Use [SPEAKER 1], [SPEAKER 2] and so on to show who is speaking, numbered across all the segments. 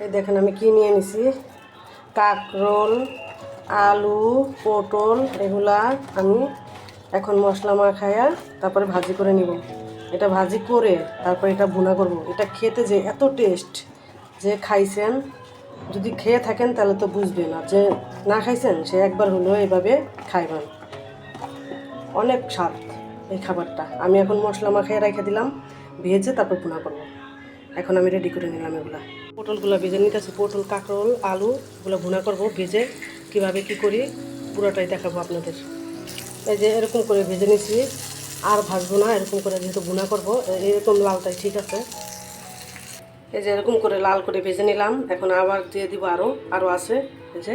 [SPEAKER 1] এই দেখেন আমি কি নিয়ে নিছি, কাঁকরোল, আলু, পটল, এগুলা আমি এখন মশলা মাখায়া তারপরে ভাজি করে নিব। এটা ভাজি করে তারপরে এটা ভুনা করব। এটা খেতে যে এত টেস্ট, যে খাইছেন যদি খেয়ে থাকেন তাহলে তো বুঝবেন, আর যে না খাইছেন সে একবার হলেও এভাবে খাইবেন। অনেক স্বাদ এই খাবারটা। আমি এখন মশলা মাখিয়ে রেখে দিলাম, ভেজে তারপর ভুনা করব। এখন আমি রেডি করে নিলাম এগুলা। পটলগুলো ভেজে নিতেছি, পটল, কাঁকরোল, আলু এগুলো ভুনা করব। ভেজে কীভাবে কী করি পুরোটাই দেখাবো আপনাদের। এই যে এরকম করে ভেজে নিছি, আর ভাজবো না, এরকম করে যেহেতু ভুনা করব এরকম লালটাই ঠিক আছে। এই যে এরকম করে লাল করে ভেজে নিলাম, এখন আবার দিয়ে দিব, আরও আছে। এই যে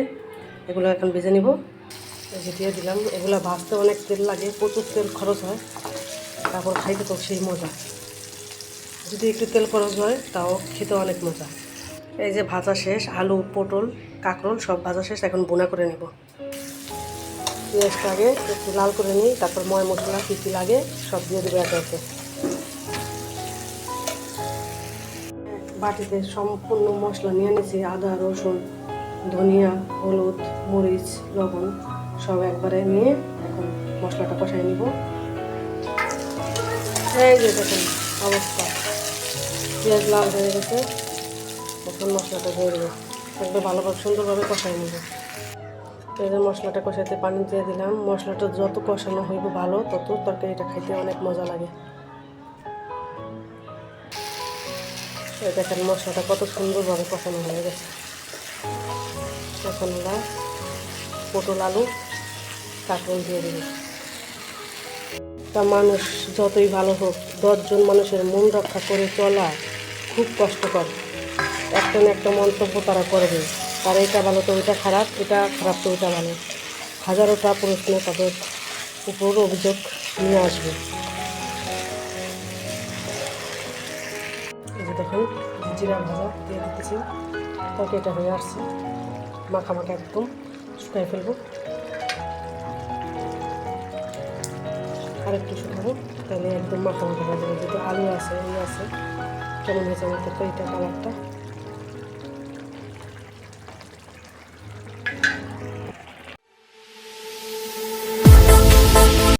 [SPEAKER 1] এগুলো এখন ভেজে নিব, এই যে দিয়ে দিলাম। এগুলো ভাজতে অনেক তেল লাগে, প্রচুর তেল খরচ হয়, তারপর খাইতে তো সেই মজা। যদি একটু তেল খরচ হয় তাও খেতে অনেক মজা। এই যে ভাজা শেষ, আলু, পটল, কাঁকরোল সব ভাজা শেষ, এখন ভুনা করে নেব। পেঁয়াজটা আগে একটু লাল করে নিই, তারপর ময় মশলা কী কী লাগে সব দিয়ে দেবো একে একে। বাটিতে সম্পূর্ণ মশলা নিয়ে নিয়েছি, আদা, রসুন, ধনিয়া, হলুদ, মরিচ, লবণ সব একবারে নিয়ে এখন মশলাটা কষাই নিব। এই যে দেখুন অবস্থা, পেঁয়াজ লাল হয়ে গেছে, এখন মশলাটা দিয়ে দেবো, একবার ভালোভাবে সুন্দরভাবে কষাই নেব। পেঁয়াজের মশলাটা কষাইতে পানি দিয়ে দিলাম। মশলাটা যত কষানো হইব ভালো, তত তরকারিটা খাইতে অনেক মজা লাগে। দেখেন মশলাটা কত সুন্দরভাবে কষানো হয়ে গেছে। এখন আমরা পটল, আলু, কাঁকরোল দিয়ে দেব। তা মানুষ যতই ভালো হোক, 10 জন মানুষের মন রক্ষা করে চলা খুব কষ্টকর। একটা না একটা মন্তব্য তারা করবে, তারা এটা ভালো তো ওইটা খারাপ, এটা খারাপ তো ওইটা ভালো, হাজারোটা প্রশ্ন তাদের উপর অভিযোগ নিয়ে আসবে। এই যে দেখেন জিরা ভাজা দিয়ে দিতেছি, তরকারিটা হয়ে আসছে, মাখা মাখা একদম শুকাই ফেলবো, আর একটু শুকাবো, তাহলে একদম মাখা মাখা হয়ে যাবে। যেহেতু আলু আছে, এই আছে, কেমন হয়েছে আমার তরকারিটা, কালারটা।